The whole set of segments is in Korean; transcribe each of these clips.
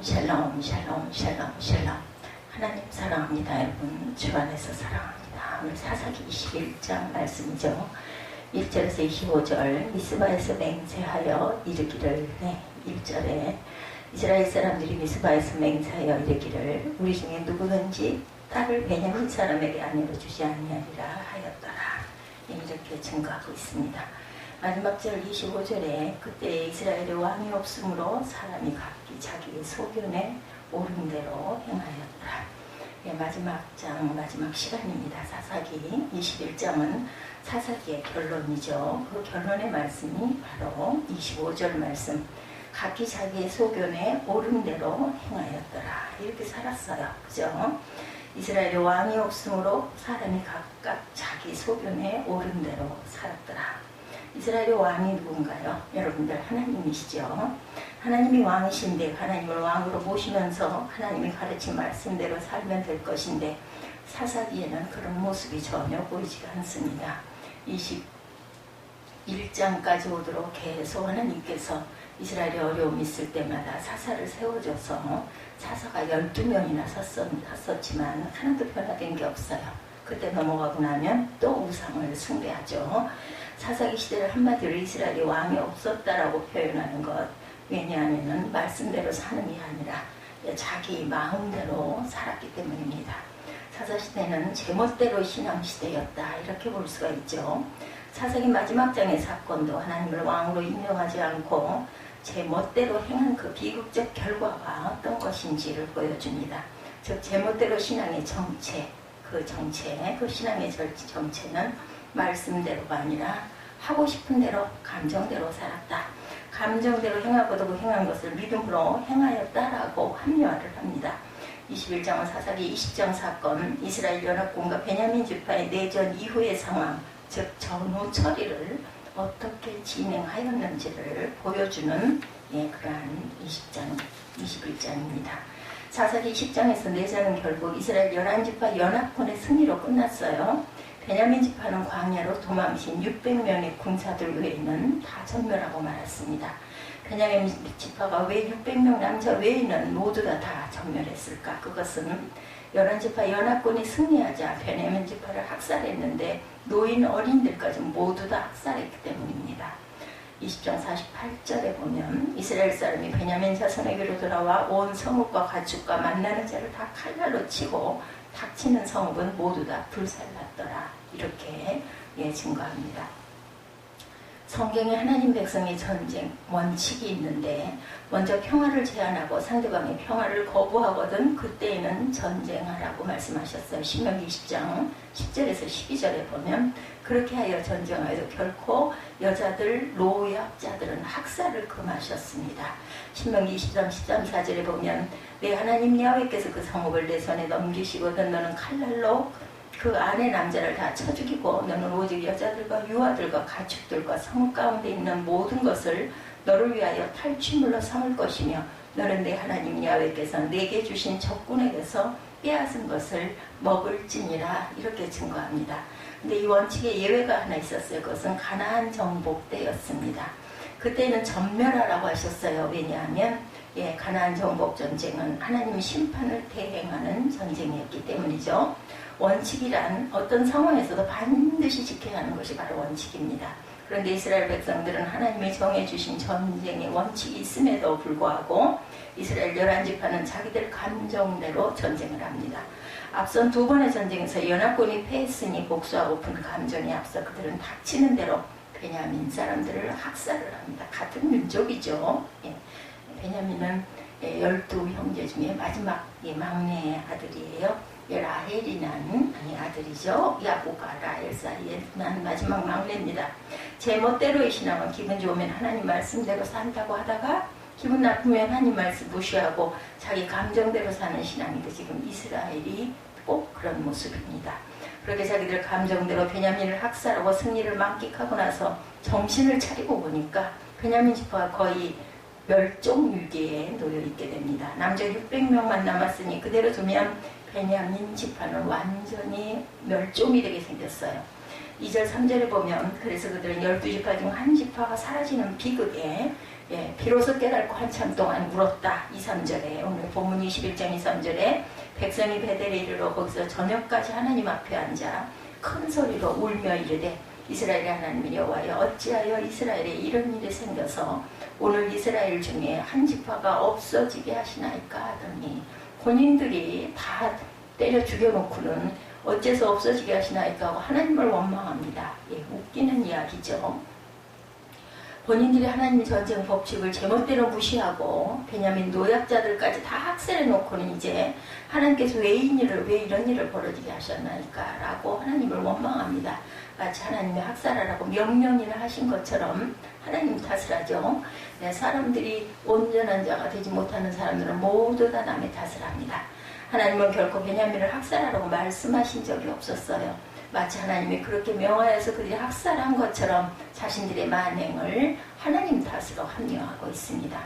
샬롬 샬롬 샬롬 샬롬. 하나님 사랑합니다. 여러분 주 안에서 사랑합니다. 오늘 사사기 21장 말씀이죠. 1절에서 25절 미스바에서 맹세하여 이르기를 1절에 이스라엘 사람들이 미스바에서 맹세하여 이르기를 우리 중에 누구든지 딸을 베냐민 사람에게 아내로 주지 아니하리라 하였더라. 이렇게 증거하고 있습니다. 마지막 절 25절에 그때 이스라엘의 왕이 없으므로 사람이 각기 자기의 소견에 옳은 대로 행하였더라. 마지막 장 마지막 시간입니다. 사사기 21장은 사사기의 결론이죠. 그 결론의 말씀이 바로 25절 말씀. 각기 자기의 소견에 옳은 대로 행하였더라. 이렇게 살았어요. 그죠? 이스라엘의 왕이 없으므로 사람이 각각 자기 소견에 옳은 대로 살았더라. 이스라엘의 왕이 누군가요? 여러분들 하나님이시죠. 하나님이 왕이신데 하나님을 왕으로 모시면서 하나님이 가르친 말씀대로 살면 될 것인데 사사기에는 그런 모습이 전혀 보이지가 않습니다. 21장까지 오도록 계속 하나님께서 이스라엘이 어려움이 있을 때마다 사사를 세워줘서 사사가 12명이나 섰지만 하나도 변화된 게 없어요. 그때 넘어가고 나면 또 우상을 숭배하죠. 사사기 시대를 한마디로 이스라엘이 왕이 없었다라고 표현하는 것. 왜냐하면 말씀대로 사는 게 아니라 자기 마음대로 살았기 때문입니다. 사사시대는 제멋대로 신앙시대였다. 이렇게 볼 수가 있죠. 사사기 마지막 장의 사건도 하나님을 왕으로 임명하지 않고 제멋대로 행한 그 비극적 결과가 어떤 것인지를 보여줍니다. 즉 제멋대로 신앙의 정체, 그 신앙의 정체는 말씀대로가 아니라 하고 싶은 대로 감정대로 살았다. 감정대로 행하고도 그 행한 것을 믿음으로 행하였다라고 합리화를 합니다. 21장은 사사기 20장 사건, 이스라엘 연합군과 베냐민 지파의 내전 이후의 상황, 즉 전후 처리를 어떻게 진행하였는지를 보여주는 그러한 21장입니다. 사사기 20장에서 내전은 결국 이스라엘 11지파 연합군의 승리로 끝났어요. 베냐민 지파는 광야로 도망친 600명의 군사들 외에는 다 전멸하고 말았습니다. 베냐민 지파가 왜 600명 남자 외에는 모두 다 전멸했을까? 그것은 11지파 연합군이 승리하자 베냐민 지파를 학살했는데 노인 어린들까지 모두 다 학살했기 때문입니다. 20장 48절에 보면 이스라엘 사람이 베냐민 자손에게로 돌아와 온 성읍과 가축과 만나는 자를 다 칼날로 치고 닥치는 성읍은 모두 다 불살랐더라. 이렇게 증거합니다. 성경에 하나님 백성의 전쟁 원칙이 있는데 먼저 평화를 제안하고 상대방의 평화를 거부하거든 그때에는 전쟁하라고 말씀하셨어요. 신명기 20장 10절에서 12절에 보면 그렇게 하여 전쟁하여도 결코 여자들 노약자들은 학살을 금하셨습니다. 신명기 20장 13, 14절에 보면 내 하나님 야훼께서 그 성읍을 내 손에 넘기시거든 너는 칼날로 그 안에 남자를 다 쳐 죽이고 너는 오직 여자들과 유아들과 가축들과 성읍 가운데 있는 모든 것을 너를 위하여 탈취물로 삼을 것이며 너는 내 하나님 야훼께서 내게 주신 적군에게서 빼앗은 것을 먹을지니라. 이렇게 증거합니다. 근데 이 원칙에 예외가 하나 있었어요. 그것은 가나안 정복 때였습니다. 그때는 전멸하라고 하셨어요. 왜냐하면 가나안 정복 전쟁은 하나님 심판을 대행하는 전쟁이었기 때문이죠. 원칙이란 어떤 상황에서도 반드시 지켜야 하는 것이 바로 원칙입니다. 그런데 이스라엘 백성들은 하나님이 정해주신 전쟁의 원칙이 있음에도 불구하고 이스라엘 11지파는 자기들 감정대로 전쟁을 합니다. 앞선 두 번의 전쟁에서 연합군이 패했으니 복수하고픈 감정이 앞서 그들은 닥치는 대로 베냐민 사람들을 학살을 합니다. 같은 민족이죠. 베냐민은 12형제 중에 마지막 막내 아들이에요. 라헬이라는 아들이죠. 야곱과 라헬 사이에 난 마지막 막내입니다. 제멋대로의 신앙은 기분 좋으면 하나님 말씀대로 산다고 하다가 기분 나쁘면 하나님 말씀 무시하고 자기 감정대로 사는 신앙인데 지금 이스라엘이 꼭 그런 모습입니다. 그렇게 자기들 감정대로 베냐민을 학살하고 승리를 만끽하고 나서 정신을 차리고 보니까 베냐민 지파가 거의 멸종위기에 놓여있게 됩니다. 남자 600명만 남았으니 그대로 두면 베냐민 지파는 완전히 멸종이 되게 생겼어요. 2절 3절에 보면 그래서 그들은 12지파 중 한 지파가 사라지는 비극에 예, 비로소 깨닫고 한참 동안 울었다. 2, 3절에 오늘 본문 21장 2, 3절에 백성이 베델에 이르러 거기서 저녁까지 하나님 앞에 앉아 큰 소리로 울며 이르되 이스라엘의 하나님 여호와여 어찌하여 이스라엘에 이런 일이 생겨서 오늘 이스라엘 중에 한 지파가 없어지게 하시나이까 하더니 본인들이 다 때려 죽여놓고는 어째서 없어지게 하시나이까 하고 하나님을 원망합니다. 예, 웃기는 이야기죠. 본인들이 하나님 전쟁 법칙을 제멋대로 무시하고 베냐민 노약자들까지 다 학살해 놓고는 이제 하나님께서 왜 이런 일을 벌어지게 하셨나이까 라고 하나님을 원망합니다. 마치 하나님의 학살하라고 명령이나 하신 것처럼 하나님 탓을 하죠. 네, 사람들이 온전한 자가 되지 못하는 사람들은 모두 다 남의 탓을 합니다. 하나님은 결코 베냐민을 학살하라고 말씀하신 적이 없었어요. 마치 하나님이 그렇게 명하여서 그들이 학살한 것처럼 자신들의 만행을 하나님 탓으로 합리화하고 있습니다.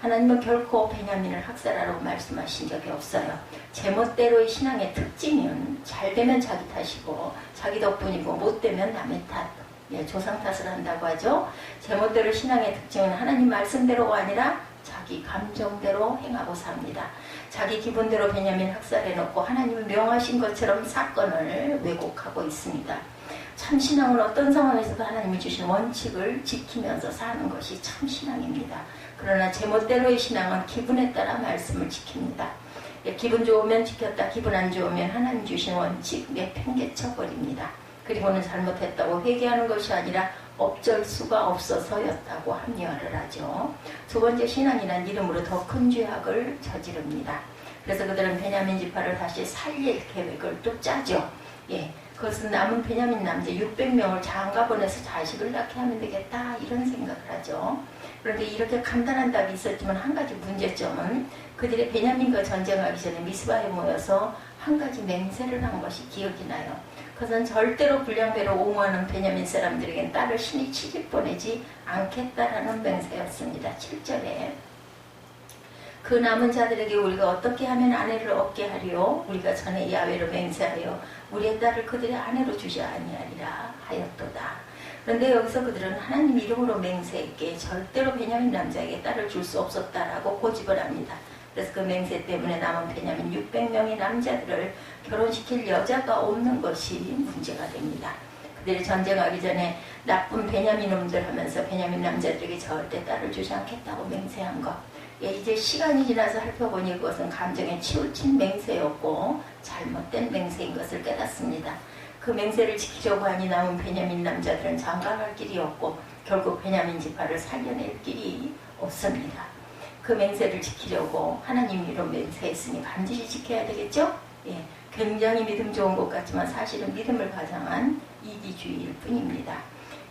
하나님은 결코 베냐민을 학살하라고 말씀하신 적이 없어요. 제멋대로의 신앙의 특징은 잘되면 자기 탓이고 자기 덕분이고 못되면 남의 탓, 예, 조상 탓을 한다고 하죠. 제멋대로 신앙의 특징은 하나님 말씀대로가 아니라 자기 감정대로 행하고 삽니다. 자기 기분대로 베냐민 학살해놓고 하나님을 명하신 것처럼 사건을 왜곡하고 있습니다. 참 신앙은 어떤 상황에서도 하나님이 주신 원칙을 지키면서 사는 것이 참 신앙입니다. 그러나 제멋대로의 신앙은 기분에 따라 말씀을 지킵니다. 예, 기분 좋으면 지켰다, 기분 안 좋으면 하나님 주신 원칙 내팽개쳐버립니다. 그리고는 잘못했다고 회개하는 것이 아니라 어쩔 수가 없어서였다고 합리화를 하죠. 두 번째, 신앙이란 이름으로 더 큰 죄악을 저지릅니다. 그래서 그들은 베냐민 지파를 다시 살릴 계획을 또 짜죠. 예, 그것은 남은 베냐민 남자 600명을 장가 보내서 자식을 낳게 하면 되겠다 이런 생각을 하죠. 그런데 이렇게 간단한 답이 있었지만 한 가지 문제점은 그들의 베냐민과 전쟁하기 전에 미스바에 모여서 한 가지 맹세를 한 것이 기억이 나요. 그것은 절대로 불량배로 옹호하는 베냐민 사람들에겐 딸을 신이 시집 보내지 않겠다라는 맹세였습니다. 7절에 그 남은 자들에게 우리가 어떻게 하면 아내를 얻게 하리요? 우리가 전에 야훼로 맹세하여 우리의 딸을 그들의 아내로 주지 아니하리라 하였도다. 그런데 여기서 그들은 하나님 이름으로 맹세했기에 절대로 베냐민 남자에게 딸을 줄 수 없었다라고 고집을 합니다. 그래서 그 맹세 때문에 남은 베냐민 600명의 남자들을 결혼시킬 여자가 없는 것이 문제가 됩니다. 그들이 전쟁하기 전에 나쁜 베냐민 놈들 하면서 베냐민 남자들에게 절대 딸을 주지 않겠다고 맹세한 것. 예, 이제 시간이 지나서 살펴보니 그것은 감정에 치우친 맹세였고 잘못된 맹세인 것을 깨닫습니다. 그 맹세를 지키려고 하니 남은 베냐민 남자들은 장가갈 길이 없고 결국 베냐민 지파를 살려낼 길이 없습니다. 그 맹세를 지키려고 하나님 이름으로 맹세했으니 반드시 지켜야 되겠죠? 예, 굉장히 믿음 좋은 것 같지만 사실은 믿음을 가장한 이기주의일 뿐입니다.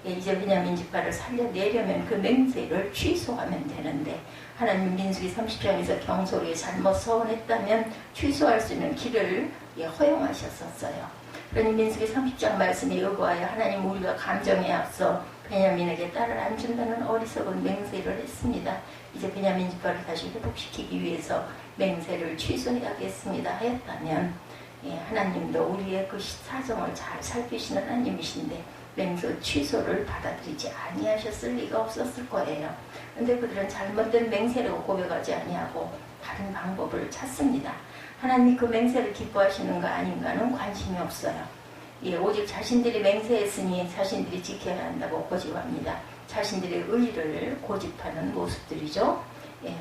예, 이제 베냐민 지파를 살려내려면 그 맹세를 취소하면 되는데 하나님 민수기 30장에서 경솔이 잘못 서원했다면 취소할 수 있는 길을 허용하셨었어요. 그러니 민수기 30장 말씀에 의거하여 하나님 우리가 감정에 앞서 베냐민에게 딸을 안 준다는 어리석은 맹세를 했습니다. 이제 베냐민 지파를 다시 회복시키기 위해서 맹세를 취소해야겠습니다 하였다면 하나님도 우리의 그 사정을 잘 살피시는 하나님이신데 맹세 취소를 받아들이지 아니하셨을 리가 없었을 거예요. 그런데 그들은 잘못된 맹세라고 고백하지 아니하고 다른 방법을 찾습니다. 하나님이 그 맹세를 기뻐하시는가 아닌가는 관심이 없어요. 예, 오직 자신들이 맹세했으니 자신들이 지켜야 한다고 고집합니다. 자신들의 의의를 고집하는 모습들이죠. 예.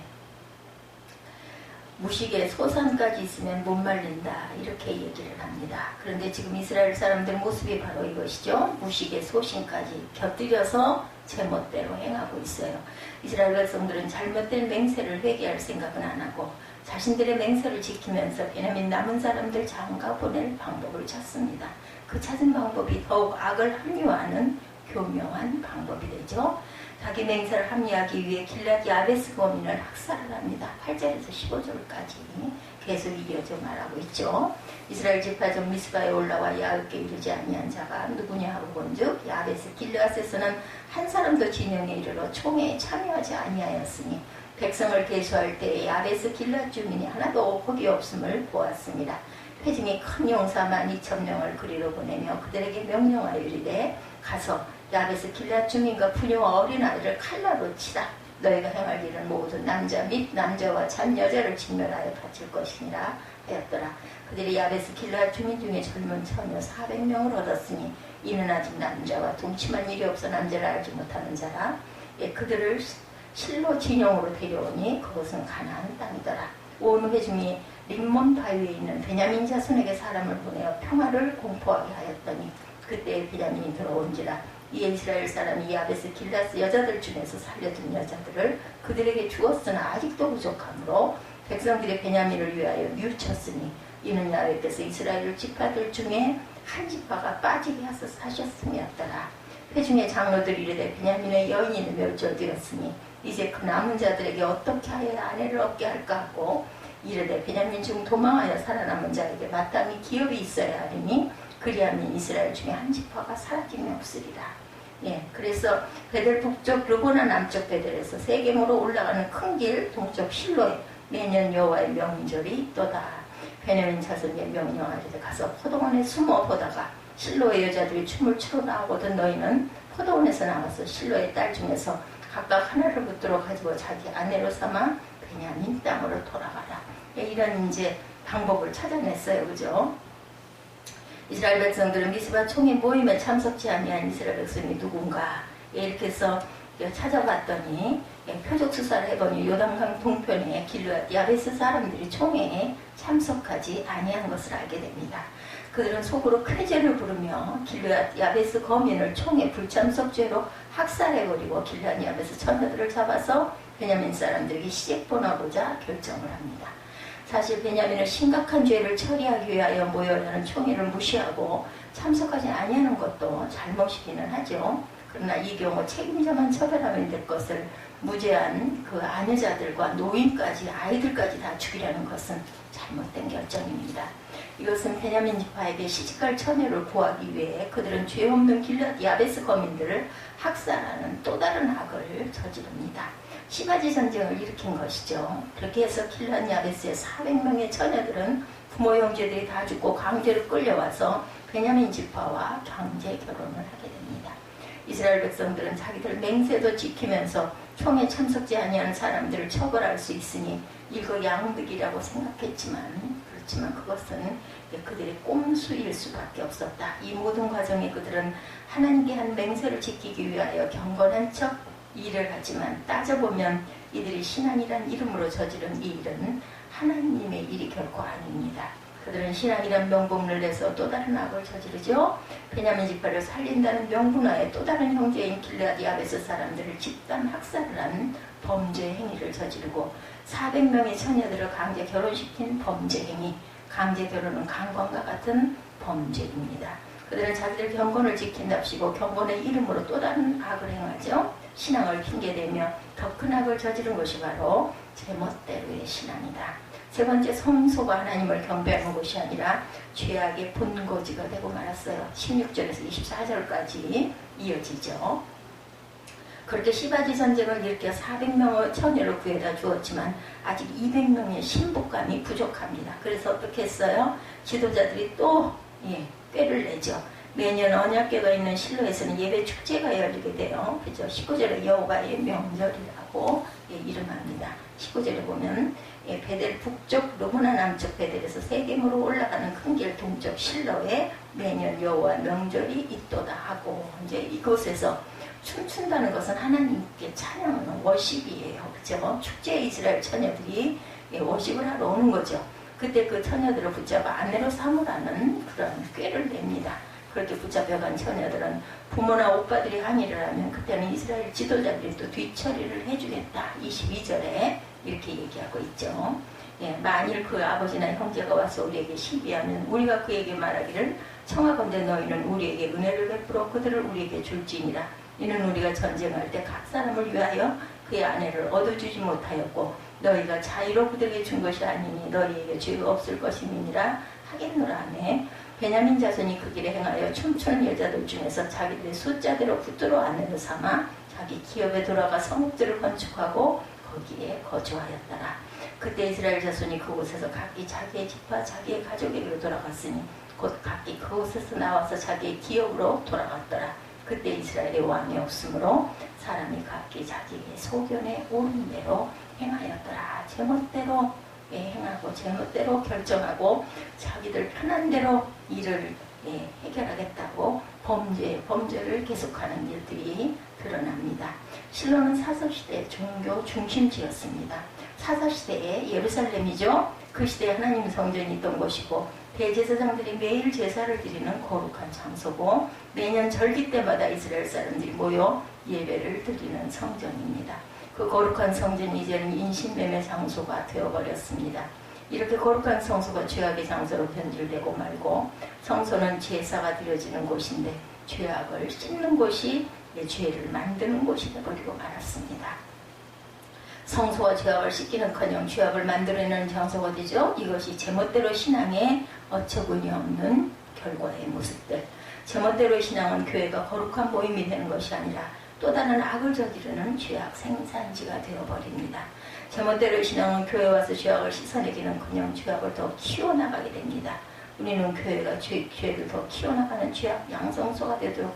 무식에 소산까지 있으면 못 말린다 이렇게 얘기를 합니다. 그런데 지금 이스라엘 사람들 모습이 바로 이것이죠. 무식에 소신까지 곁들여서 제멋대로 행하고 있어요. 이스라엘 백성들은 잘못된 맹세를 회개할 생각은 안 하고 자신들의 맹세를 지키면서 베냐민 남은 사람들 장가 보낼 방법을 찾습니다. 그 찾은 방법이 더욱 악을 합리화하는 교묘한 방법이 되죠. 자기 맹세를 합리하기 위해 길랏 야베스 거민을 학살을 합니다. 8절에서 15절까지 계속 이어져 말하고 있죠. 이스라엘 지파 중 미스바에 올라와 야곱께 이르지 아니한 자가 누구냐 하고 본즉 야베스 길앗에서는 한 사람도 진영에 이르러 총회에 참여하지 아니하였으니 백성을 계수할 때에 야베스 길앗 주민이 하나도 법이 없음을 보았습니다. 회중이 큰 용사 12,000명을 그리로 보내며 그들에게 명령하여 이르되 가서 야베스 길앗 주민과 부녀와 어린아이를 칼날로 치라. 너희가 행할 일은 모든 남자 및 남자와 잔 여자를 직면하여 바칠 것이니라 하였더라. 그들이 야베스 길르앗 주민 중에 젊은 처녀 400명을 얻었으니 이는 아직 남자와 동침한 일이 없어 남자를 알지 못하는 자라. 예, 그들을 실로 진영으로 데려오니 그곳은 가나안 땅이더라. 온 회중이 림몬 바위에 있는 베냐민 자손에게 사람을 보내어 평화를 공포하게 하였더니 그때 베냐민이 들어온지라. 이에 이스라엘 사람이 야베스 길라스 여자들 중에서 살려둔 여자들을 그들에게 주었으나 아직도 부족하므로 백성들이 베냐민을 위하여 뉘우쳤으니 이는 야훼께서 이스라엘 지파들 중에 한 지파가 빠지게 하셨음이었더라. 회중의 장로들이 이르되 베냐민의 여인이 멸절되었으니 이제 그 남은 자들에게 어떻게 하여 아내를 얻게 할까 하고 이르되 베냐민 중 도망하여 살아남은 자에게 마땅히 기업이 있어야 하리니 그리하면 이스라엘 중에 한 지파가 사라짐이 없으리라. 예, 그래서 베델 북쪽 르보나 남쪽 베델에서 세겜으로 올라가는 큰 길 동쪽 실로에 매년 여호와의 명절이 있도다. 베냐민 자손의 명령하리되 가서 포도원에 숨어 보다가 실로의 여자들이 춤을 추러 나오거든 너희는 포도원에서 나와서 실로의 딸 중에서 각각 하나를 붙들어 가지고 자기 아내로 삼아 베냐민 땅으로 돌아가라. 예, 이런 이제 방법을 찾아냈어요. 그죠? 이스라엘 백성들은 미스바 총회 모임에 참석지 아니한 이스라엘 백성이 누군가 이렇게 해서 찾아봤더니 표적 수사를 해보니 요단강 동편에 길르앗 야베스 사람들이 총회에 참석하지 아니한 것을 알게 됩니다. 그들은 속으로 쾌제를 부르며 길르앗 야베스 거민을 총회 불참석죄로 학살해버리고 길르앗 야베스 처녀들을 잡아서 베냐민 사람들에게 시집보내고자 결정을 합니다. 사실 베냐민은 심각한 죄를 처리하기 위하여 모여라는 총회를 무시하고 참석하지 아니하는 것도 잘못이기는 하죠. 그러나 이 경우 책임자만 처벌하면 될 것을 무죄한 그 아내자들과 노인까지 아이들까지 다 죽이려는 것은 잘못된 결정입니다. 이것은 베냐민 지파에게 시집갈 처녀를 구하기 위해 그들은 죄 없는 길르앗 야베스 거민들을 학살하는 또 다른 악을 저지릅니다. 시바지 전쟁을 일으킨 것이죠. 그렇게 해서 길르앗 야베스의 400명의 처녀들은 부모 형제들이 다 죽고 강제로 끌려와서 베냐민 지파와 강제 결혼을 하게 됩니다. 이스라엘 백성들은 자기들 맹세도 지키면서 총에 참석지 아니한 사람들을 처벌할 수 있으니 이거 양득이라고 생각했지만 그렇지만 그것은 그들의 꼼수일 수밖에 없었다. 이 모든 과정에 그들은 하나님께 한 맹세를 지키기 위하여 경건한 척 일을 하지만 따져보면 이들이 신앙이란 이름으로 저지른 이 일은 하나님의 일이 결코 아닙니다. 그들은 신앙이란 명분을 내서 또 다른 악을 저지르죠. 베냐민 지파를 살린다는 명분하에 또 다른 형제인 길르앗 야베스 사람들을 집단 학살을 한 범죄 행위를 저지르고 400명의 처녀들을 강제 결혼시킨 범죄 행위, 강제 결혼은 강권과 같은 범죄입니다. 그들은 자기들 경건을 지킨답시고 경건의 이름으로 또 다른 악을 행하죠. 신앙을 핑계대며 더 큰 악을 저지른 것이 바로 제멋대로의 신앙이다. 세 번째, 성소가 하나님을 경배하는 곳이 아니라 죄악의 본거지가 되고 말았어요. 16절에서 24절까지 이어지죠. 그렇게 시바지 전쟁을 일으켜 400명의 처녀를 구해다 주었지만 아직 200명의 신복감이 부족합니다. 그래서 어떻게 했어요? 지도자들이 또 꾀를 내죠. 매년 언약궤가 있는 실로에서는 예배 축제가 열리게 돼요. 그죠? 19절에 여호와의 명절이라고 이름합니다. 19절에 보면 베델 북쪽 르보나 남쪽 베델에서 세겜으로 올라가는 큰 길 동쪽 실로에 매년 여호와 명절이 있도다 하고 이제 이곳에서 춤춘다는 것은 하나님께 찬양하는 워십이에요. 그죠? 축제에 이스라엘 처녀들이 워십을 하러 오는 거죠. 그때 그 처녀들을 붙잡아 아내로 삼으라는 그런 꾀를 냅니다. 그렇게 붙잡혀간 처녀들은 부모나 오빠들이 항의를 하면 그때는 이스라엘 지도자들이 또 뒤처리를 해주겠다. 22절에 이렇게 얘기하고 있죠. 만일 그 아버지나 형제가 와서 우리에게 시비하면 우리가 그에게 말하기를 청하건대 너희는 우리에게 은혜를 베풀어 그들을 우리에게 줄지니라. 이는 우리가 전쟁할 때 각 사람을 위하여 그의 아내를 얻어주지 못하였고 너희가 자유로 그들에게 준 것이 아니니 너희에게 죄가 없을 것임이니라 하겠노라 하네. 베냐민 자손이 그 길에 행하여 춤추는 여자들 중에서 자기들의 숫자대로 붙들어 아내로 삼아 자기 기업에 돌아가 성읍들을 건축하고 거기에 거주하였더라. 그때 이스라엘 자손이 그곳에서 각기 자기의 집과 자기의 가족에게로 돌아갔으니 곧 각기 그곳에서 나와서 자기의 기업으로 돌아갔더라. 그때 이스라엘의 왕이 없으므로 사람이 각기 자기의 소견에 옳은 대로 행하였더라. 제멋대로 행하고 제멋대로 결정하고 자기들 편한 대로 일을 해결하겠다고 범죄를 계속하는 일들이 드러납니다. 실로는 사사시대 종교 중심지였습니다. 사사시대에 예루살렘이죠. 그 시대에 하나님 성전이 있던 곳이고 대제사장들이 매일 제사를 드리는 거룩한 장소고 매년 절기 때마다 이스라엘 사람들이 모여 예배를 드리는 성전입니다. 그 거룩한 성전이 이제는 인신매매 장소가 되어버렸습니다. 이렇게 거룩한 성소가 죄악의 장소로 변질되고 말고 성소는 제사가 드려지는 곳인데 죄악을 씻는 곳이 죄를 만드는 곳이 되어버리고 말았습니다. 성소와 죄악을 씻기는커녕 죄악을 만들어내는 장소가 되죠. 이것이 제멋대로 신앙에 어처구니 없는 결과의 모습들. 제멋대로 신앙은 교회가 거룩한 모임이 되는 것이 아니라 또 다른 악을 저지르는 죄악 생산지가 되어버립니다. 제멋대로 신앙은 교회 와서 죄악을 씻어내기는커녕 죄악을 더 키워나가게 됩니다. 우리는 교회가 죄를 더 키워나가는 죄악 양성소가 되도록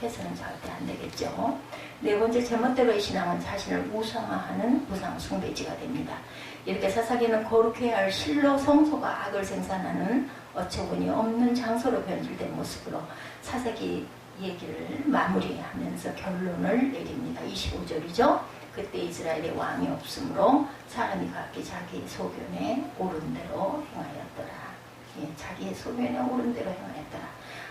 해서는 절대 안 되겠죠. 네 번째, 제멋대로의 신앙은 자신을 우상화하는 우상 숭배지가 됩니다. 이렇게 사사기는 거룩해야 할 실로 성소가 악을 생산하는 어처구니 없는 장소로 변질된 모습으로 사사기 얘기를 마무리하면서 결론을 내립니다. 25절이죠. 그때 이스라엘의 왕이 없으므로 사람이 각기 자기 소견에 옳은 대로 행하였더라. 자기의 소견에 옳은 대로 행하였더라.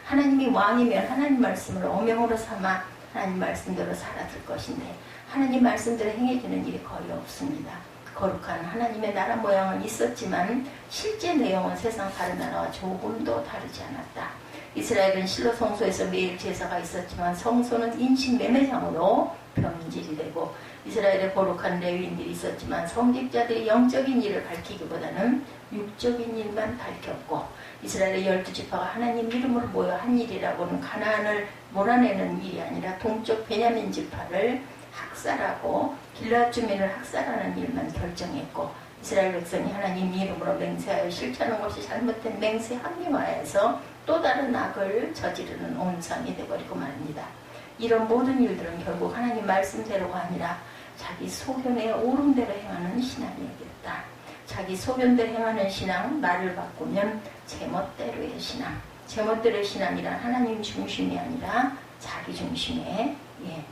하나님이 왕이면 하나님 말씀을 어명으로 삼아 하나님 말씀대로 살아들 것인데 하나님 말씀대로 행해지는 일이 거의 없습니다. 거룩한 하나님의 나라 모양은 있었지만 실제 내용은 세상 다른 나라와 조금도 다르지 않았다. 이스라엘은 실로 성소에서 매일 제사가 있었지만 성소는 인신매매장으로 변질이 되고 이스라엘의 거룩한 레위인들이 있었지만 성직자들이 영적인 일을 밝히기보다는 육적인 일만 밝혔고 이스라엘의 12지파가 하나님 이름으로 모여 한 일이라고는 가나안을 몰아내는 일이 아니라 동쪽 베냐민 지파를 학살하고 길앗 주민을 학살하는 일만 결정했고 이스라엘 백성이 하나님 이름으로 맹세하여 실천하는 것이 잘못된 맹세 합리화해서 또 다른 악을 저지르는 온상이 되어버리고 말입니다. 이런 모든 일들은 결국 하나님 말씀대로가 아니라 자기 소견에 옳은 대로 행하는 신앙이겠다. 자기 소견대로 행하는 신앙, 말을 바꾸면 제멋대로의 신앙. 제멋대로의 신앙이란 하나님 중심이 아니라 자기 중심의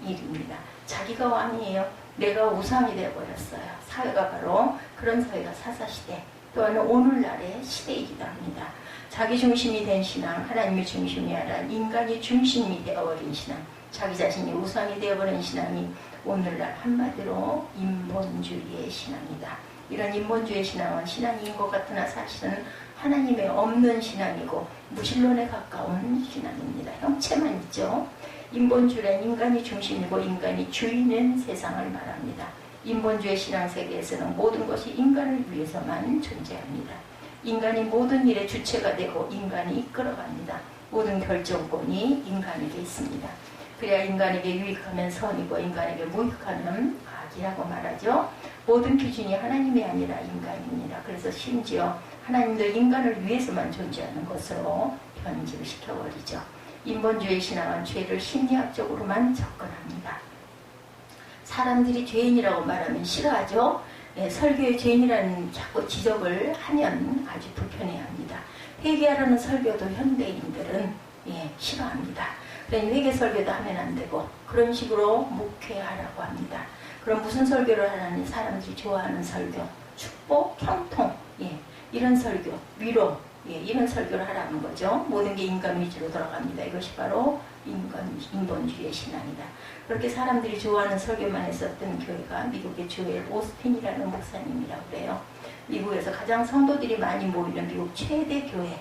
일입니다. 자기가 왕이에요. 내가 우상이 되어버렸어요. 사회가 바로 그런 사회가 사사시대 또한 오늘날의 시대이기도 합니다. 자기 중심이 된 신앙, 하나님이 중심이 아니라 인간이 중심이 되어버린 신앙, 자기 자신이 우상이 되어버린 신앙이 오늘날 한마디로 인본주의의 신앙이다. 이런 인본주의 신앙은 신앙인 것 같으나 사실은 하나님의 없는 신앙이고 무신론에 가까운 신앙입니다. 형체만 있죠. 인본주의란 인간이 중심이고 인간이 주인인 세상을 말합니다. 인본주의 신앙 세계에서는 모든 것이 인간을 위해서만 존재합니다. 인간이 모든 일의 주체가 되고 인간이 이끌어갑니다. 모든 결정권이 인간에게 있습니다. 그래야 인간에게 유익하면 선이고 인간에게 무익하면 악이라고 말하죠. 모든 기준이 하나님이 아니라 인간입니다. 그래서 심지어 하나님도 인간을 위해서만 존재하는 것으로 변질시켜버리죠. 인본주의 신앙은 죄를 심리학적으로만 접근합니다. 사람들이 죄인이라고 말하면 싫어하죠. 설교에 죄인이라는 자꾸 지적을 하면 아주 불편해합니다. 회개하라는 설교도 현대인들은 싫어합니다. 그러니 회개 설교도 하면 안 되고 그런 식으로 묵회하라고 합니다. 그럼 무슨 설교를 하라니 사람들이 좋아하는 설교, 축복, 형통, 이런 설교, 위로, 이런 설교를 하라는 거죠. 모든 게 인간 위주로 돌아갑니다. 이것이 바로 인본주의의 신앙이다. 그렇게 사람들이 좋아하는 설교만 했었던 교회가 미국의 조엘 오스틴이라는 목사님이라고 그래요. 미국에서 가장 성도들이 많이 모이는 미국 최대 교회,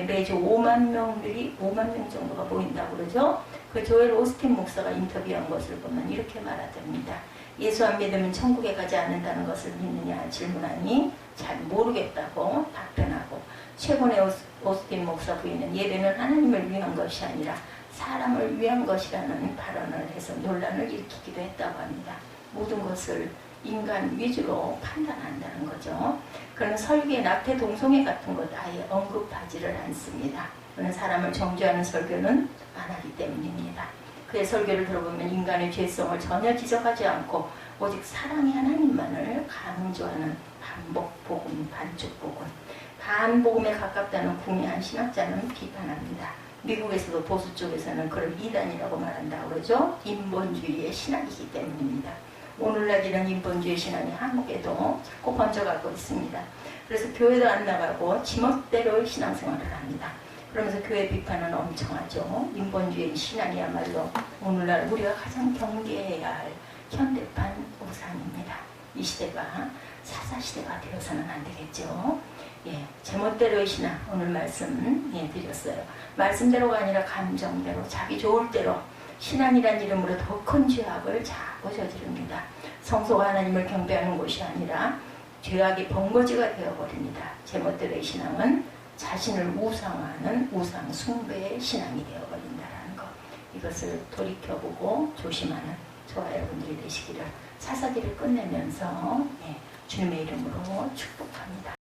매주 5만 명 정도가 모인다고 그러죠. 그 조엘 오스틴 목사가 인터뷰한 것을 보면 이렇게 말하답니다. 예수 안 믿으면 천국에 가지 않는다는 것을 믿느냐 질문하니 잘 모르겠다고 답변하고, 최근에 오스틴 목사 부인은 예배는 하나님을 위한 것이 아니라 사람을 위한 것이라는 발언을 해서 논란을 일으키기도 했다고 합니다. 모든 것을 인간 위주로 판단한다는 거죠. 그런 설계, 낙태, 동성애 같은 것 아예 언급하지를 않습니다. 그런 사람을 정죄하는 설교는 안 하기 때문입니다. 그의 설교를 들어보면 인간의 죄성을 전혀 지적하지 않고 오직 사랑의 하나님만을 강조하는 반복복음, 반쪽복음, 반복음에 가깝다는 궁예한 신학자는 비판합니다. 미국에서도 보수 쪽에서는 그걸 이단이라고 말한다고 그러죠. 인본주의의 신학이기 때문입니다. 오늘날 이런 인본주의 신앙이 한국에도 자꾸 번져가고 있습니다. 그래서 교회도 안 나가고 지멋대로의 신앙생활을 합니다. 그러면서 교회 비판은 엄청 하죠. 인본주의 신앙이야말로 오늘날 우리가 가장 경계해야 할 현대판 우상입니다. 이 시대가 사사시대가 되어서는 안 되겠죠. 예, 제멋대로의 신앙 오늘 말씀 드렸어요. 말씀대로가 아니라 감정대로 자기 좋을 대로 신앙이란 이름으로 더 큰 죄악을 자꾸 저지릅니다. 성소가 하나님을 경배하는 곳이 아니라 죄악이 번거지가 되어버립니다. 제멋대로의 신앙은 자신을 우상화하는 우상 숭배의 신앙이 되어버린다는 것, 이것을 돌이켜보고 조심하는 저와 여러분들이 되시기를 사사기를 끝내면서 주님의 이름으로 축복합니다.